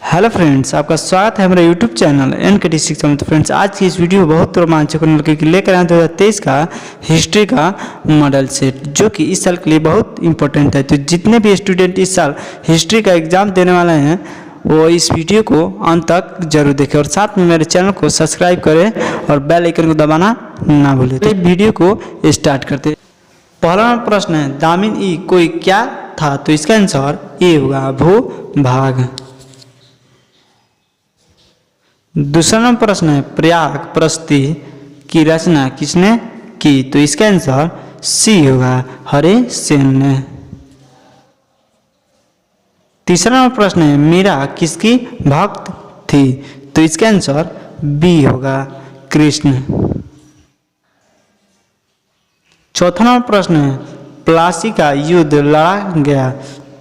Hello friends, आपका स्वागत है हमारे यूट्यूब चैनल NKT शिक्षा में। तो फ्रेंड्स, आज की इस वीडियो बहुत रोमांचक लेकर आए 2023 का हिस्ट्री का मॉडल सेट, जो कि इस साल के लिए बहुत इंपॉर्टेंट है। तो जितने भी स्टूडेंट इस साल हिस्ट्री का एग्जाम देने वाले हैं वो इस वीडियो को अंत तक जरूर देखें और साथ में मेरे चैनल को सब्सक्राइब करें और बेल आइकन को दबाना ना भूलें। तो वीडियो को स्टार्ट करते हैं। पहला प्रश्न है, दामिन ई कोई क्या था? तो इसका आंसर ए होगा भू-भाग। दूसरा नंबर प्रश्न है, प्रयाग प्रस्ति की रचना किसने की? तो इसका आंसर सी होगा हरि सेन ने। तीसरा नंबर प्रश्न है, मीरा किसकी भक्त थी? तो इसका आंसर बी होगा कृष्ण। चौथा नंबर प्रश्न है, प्लासी का युद्ध लड़ा गया?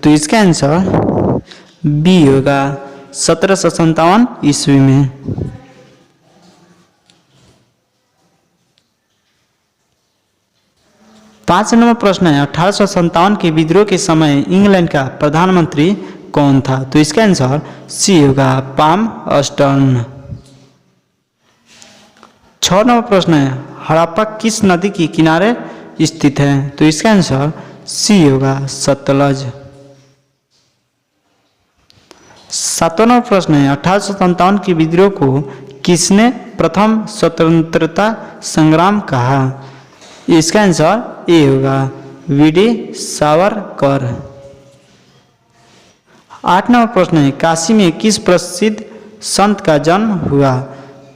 तो इसका आंसर बी होगा 1757 ईस्वी में। पांच नंबर प्रश्न है, 1857 के विद्रोह के समय इंग्लैंड का प्रधानमंत्री कौन था? तो इसका आंसर सी होगा पाम अस्टर्न। छह नंबर प्रश्न है, हड़प्पा किस नदी के किनारे स्थित है? तो इसका आंसर सी होगा सतलज। सातवां नंबर प्रश्न है, 1857 के विद्रोह को किसने प्रथम स्वतंत्रता संग्राम कहा? इसका आंसर ए होगा वीडी सावरकर। आठ नंबर प्रश्न है, काशी में किस प्रसिद्ध संत का जन्म हुआ?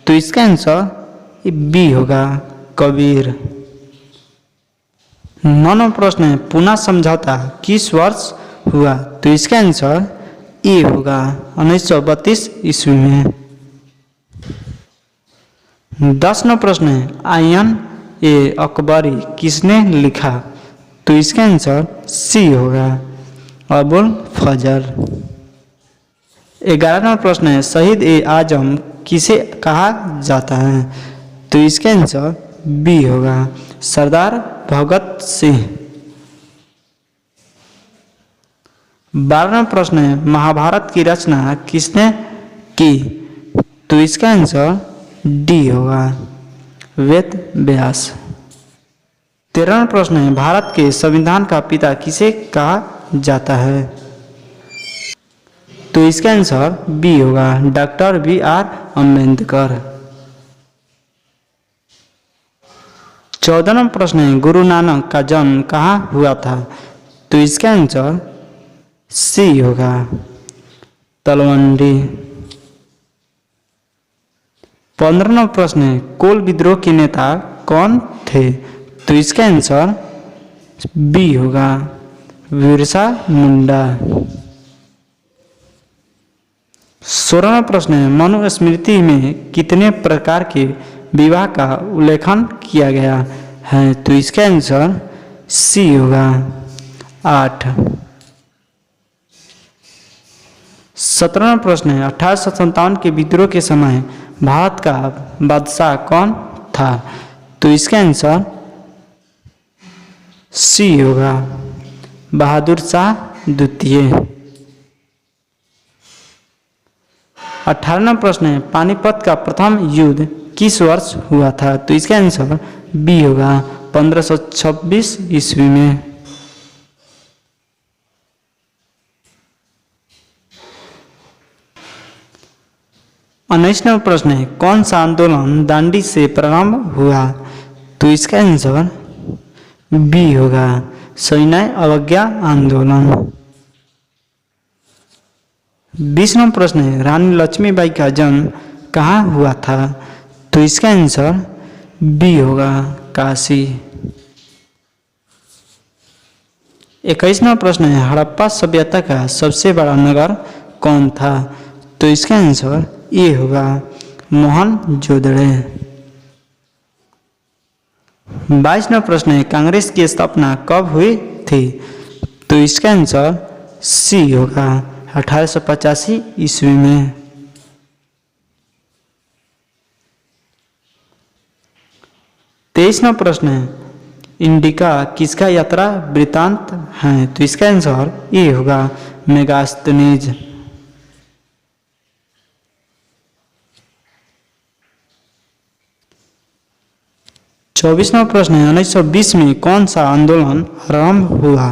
तो इसका आंसर बी होगा कबीर। नौ नंबर प्रश्न है, पूना समझौता किस वर्ष हुआ? तो इसका आंसर ए होगा 1932 ईस्वी में। 10 नंबर प्रश्न है, आयन ए अकबरी किसने लिखा? तो इसका आंसर सी होगा अबुल फजल। 11 नंबर प्रश्न है, शहीद ए आजम किसे कहा जाता है? तो इसका आंसर बी होगा सरदार भगत सिंह। 12 नंबर प्रश्न है, महाभारत की रचना किसने की? तो इसका आंसर डी होगा वेद व्यास। 13 नंबर प्रश्न है, भारत के संविधान का पिता किसे कहा जाता है? तो इसका आंसर बी होगा डॉक्टर BR अम्बेडकर। 14 नंबर प्रश्न है, गुरु नानक का जन्म कहाँ हुआ था? तो इसका आंसर सी होगा तलवंडी। 15 नंबर प्रश्न है, कोल विद्रोह के नेता कौन थे? तो इसका आंसर बी होगा बिरसा मुंडा। 16 नंबर प्रश्न है, मनुस्मृति में कितने प्रकार के विवाह का उल्लेखन किया गया है? तो इसका आंसर सी होगा 8। 17 नंबर प्रश्न है, 1857 के विद्रोह के समय भारत का बादशाह कौन था? तो इसका आंसर सी होगा बहादुर शाह द्वितीय। 18 नंबर प्रश्न है, पानीपत का प्रथम युद्ध किस वर्ष हुआ था? तो इसका आंसर बी होगा 1526 ईस्वी में। 19 नंबर प्रश्न है, कौन सा आंदोलन दांडी से प्रारंभ हुआ? तो इसका आंसर बी होगा सविनय अवज्ञा आंदोलन। 20 नंबर प्रश्न है, रानी लक्ष्मीबाई का जन्म कहाँ हुआ था? तो इसका आंसर बी होगा काशी। 21 नंबर प्रश्न है, हड़प्पा सभ्यता का सबसे बड़ा नगर कौन था? तो इसका आंसर ये होगा मोहनजोदड़ो। 22 नंबर प्रश्न है, कांग्रेस की स्थापना कब हुई थी? तो इसका आंसर सी होगा 1885 ईस्वी में। 23 नंबर प्रश्न है, इंडिका किसका यात्रा वृत्तांत है? तो इसका आंसर ये होगा मेगास्थनीज। 24वां प्रश्न है 1920 में कौन सा आंदोलन आरंभ हुआ?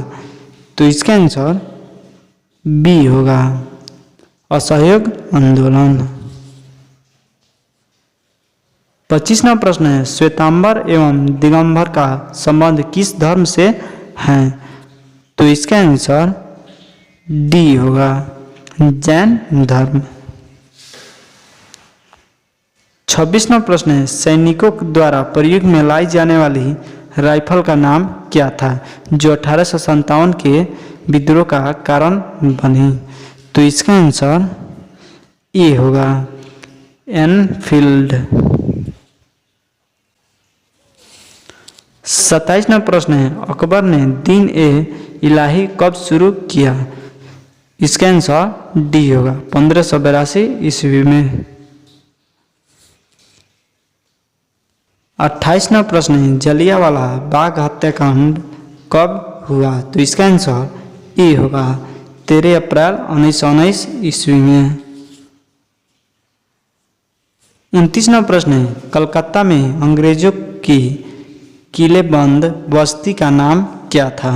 तो इसका आंसर बी होगा, असहयोग आंदोलन। 25वां प्रश्न है श्वेतांबर एवं दिगंबर का संबंध किस धर्म से है? तो इसका आंसर डी होगा, जैन धर्म। 26वां प्रश्न है सैनिकों द्वारा प्रयोग में लाई जाने वाली राइफल का नाम क्या था जो 1857 के विद्रोह का कारण बनी? तो इसका आंसर ए होगा, एनफील्ड। 27वां प्रश्न है अकबर ने दीन ए इलाही कब शुरू किया? इसका आंसर डी होगा, 1582 ईस्वी में। 28वां प्रश्न है जलियांवाला बाग हत्याकांड कब हुआ? तो इसका आंसर ए होगा, 13 अप्रैल 1919 ईस्वी में। 29वां प्रश्न है कलकत्ता में अंग्रेजों की किलेबंद बस्ती का नाम क्या था?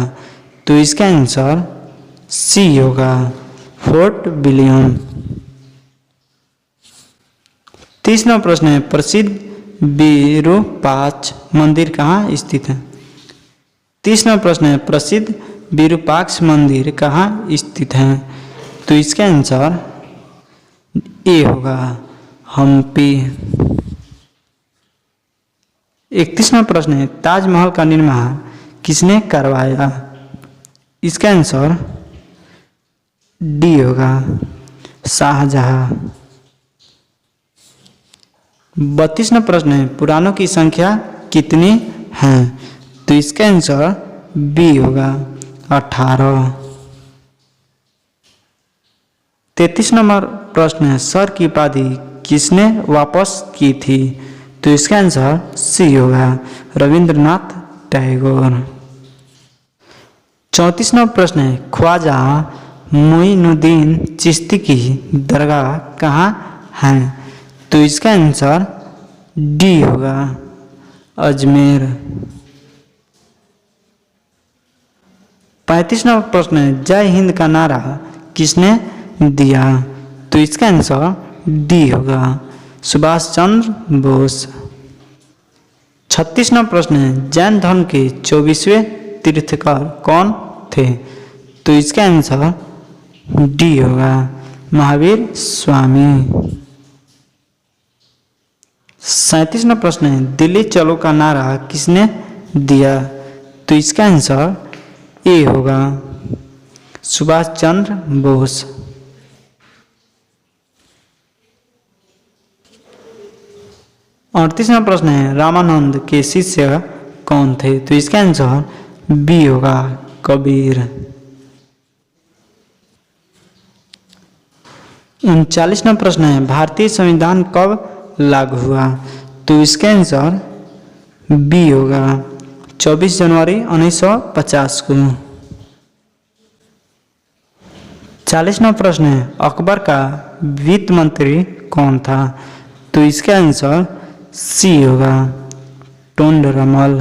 तो इसका आंसर सी होगा, फोर्ट विलियम। 30वां प्रश्न है प्रसिद्ध विरूपाक्ष मंदिर कहाँ स्थित है? 30वां प्रश्न है प्रसिद्ध विरूपाक्ष मंदिर कहाँ स्थित है? तो इसका आंसर ए होगा, हम्पी। 31वां प्रश्न है ताजमहल का निर्माण किसने करवाया? इसका आंसर डी होगा, शाहजहां। 32वां प्रश्न है पुराणों की संख्या कितनी है? तो इसका आंसर बी होगा, 18। 33वां प्रश्न है सर की उपाधि किसने वापस की थी? तो इसका आंसर सी होगा, रविंद्रनाथ टैगोर। 34वां प्रश्न है ख्वाजा मोइनुद्दीन चिश्ती की दरगाह कहाँ है? तो इसका आंसर डी होगा, अजमेर। 35वां प्रश्न है जय हिंद का नारा किसने दिया? तो इसका आंसर डी होगा, सुभाष चंद्र बोस। 36वां प्रश्न है जैन धर्म के 24वें तीर्थंकर कौन थे? तो इसका आंसर डी होगा, महावीर स्वामी। 37वां प्रश्न है दिल्ली चलो का नारा किसने दिया? तो इसका आंसर ए होगा, सुभाष चंद्र बोस। 38वां प्रश्न है रामानंद के शिष्य कौन थे? तो इसका आंसर बी होगा, कबीर। 39वां प्रश्न है भारतीय संविधान कब लागू हुआ? तो इसका आंसर बी होगा, 24 जनवरी 1950 को। 40वां प्रश्न है अकबर का वित्त मंत्री कौन था? तो इसका आंसर सी होगा, टोंडरमल।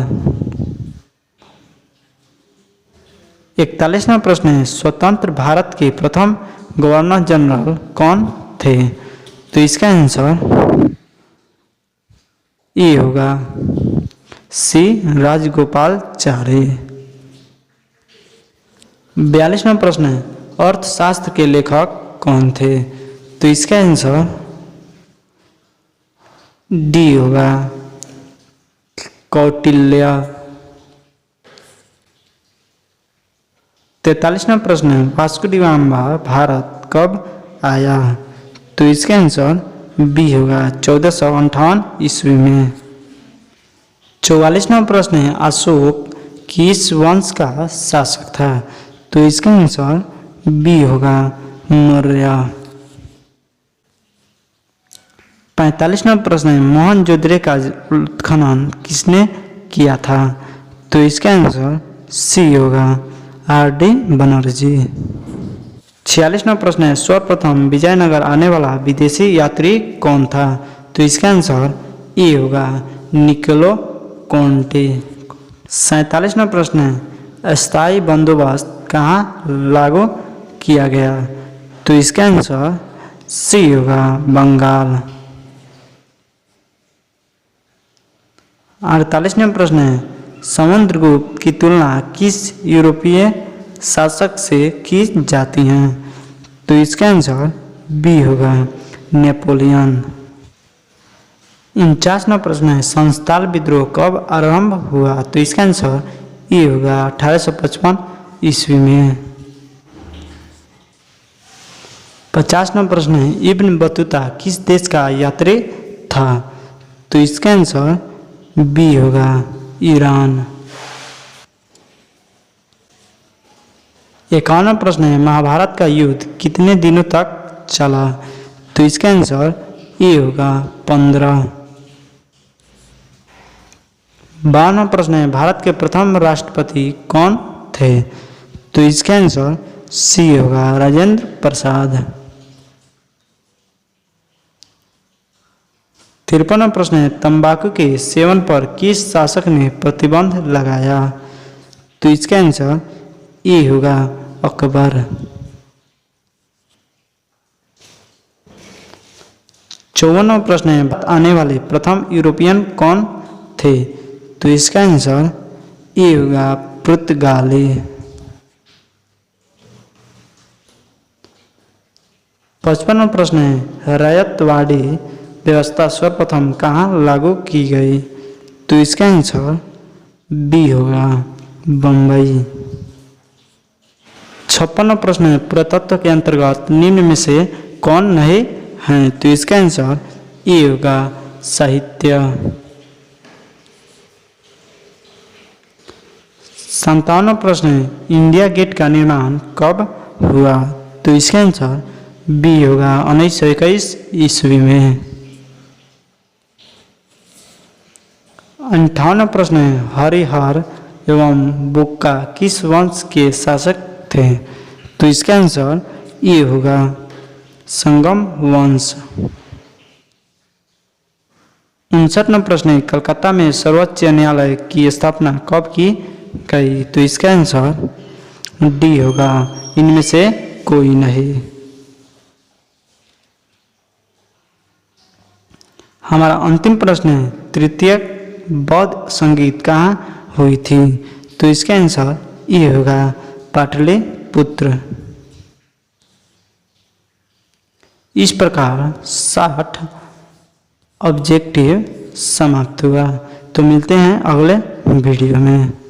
41वां प्रश्न है स्वतंत्र भारत के प्रथम गवर्नर जनरल कौन थे? तो इसका आंसर ए होगा, सी राजगोपालचारी। 42वां प्रश्न है अर्थशास्त्र के लेखक कौन थे? तो इसका आंसर डी होगा, कौटिल्य। 43वां प्रश्न है वास्को डी गामा भारत कब आया? तो इसका आंसर बी होगा, 1458 ईस्वी में। 44वां प्रश्न है अशोक किस वंश का शासक था? तो इसका आंसर बी होगा, मौर्य। 45वां प्रश्न है मोहनजोदड़ो का उत्खनन किसने किया था? तो इसका आंसर सी होगा, आर.डी. बनर्जी। 46वां प्रश्न है सर्वप्रथम विजयनगर आने वाला विदेशी यात्री कौन था? तो इसका आंसर ए होगा, निकोलो कोंटे। 47वां प्रश्न है, स्थायी बंदोबस्त कहाँ लागू किया गया? तो इसका आंसर सी होगा, बंगाल। 48वां प्रश्न है, समुद्रगुप्त की तुलना किस यूरोपीय शासक से की जाती है? तो इसका आंसर बी होगा, नेपोलियन। 49वां प्रश्न है, संथाल विद्रोह कब आरंभ हुआ? तो इसका आंसर ए होगा, 1855 ईस्वी में। 50वां प्रश्न है, इब्न बतूता किस देश का यात्री था? तो इसका आंसर बी होगा, ईरान। 51वां प्रश्न है, महाभारत का युद्ध कितने दिनों तक चला? तो इसका आंसर ए होगा, 15। 52वां प्रश्न है, भारत के प्रथम राष्ट्रपति कौन थे? तो इसका आंसर सी होगा, राजेंद्र प्रसाद। 53वां प्रश्न है, तंबाकू के सेवन पर किस शासक ने प्रतिबंध लगाया? तो इसका आंसर ए होगा, अकबर। 54वां प्रश्न है, आने वाले प्रथम यूरोपियन कौन थे? तो इसका आंसर ए होगा, पुर्तगाली। 55वां प्रश्न है, रैयतवाड़ी व्यवस्था सर्वप्रथम कहाँ लागू की गई? तो इसका आंसर बी होगा, बम्बई। 56वां प्रश्न है, पुरातत्व के अंतर्गत निम्न में से कौन नहीं है? तो इसका आंसर ए होगा, साहित्य। 57वां प्रश्न है, इंडिया गेट का निर्माण कब हुआ? तो इसका आंसर बी होगा, 1921 ईस्वी में। 58वां प्रश्न है, हरिहर एवं बुक्का किस वंश के शासक थे? तो इसका आंसर ए होगा, संगम वंश। 59वां प्रश्न है, कलकत्ता में सर्वोच्च न्यायालय की स्थापना कब की गई? तो इसका आंसर डी होगा, इनमें से कोई नहीं। हमारा अंतिम प्रश्न है, तृतीय बौद्ध संगीत कहाँ हुई थी? तो इसका आंसर ये होगा, पाटलिपुत्र। इस प्रकार 60 ऑब्जेक्टिव समाप्त हुआ। तो मिलते हैं अगले वीडियो में।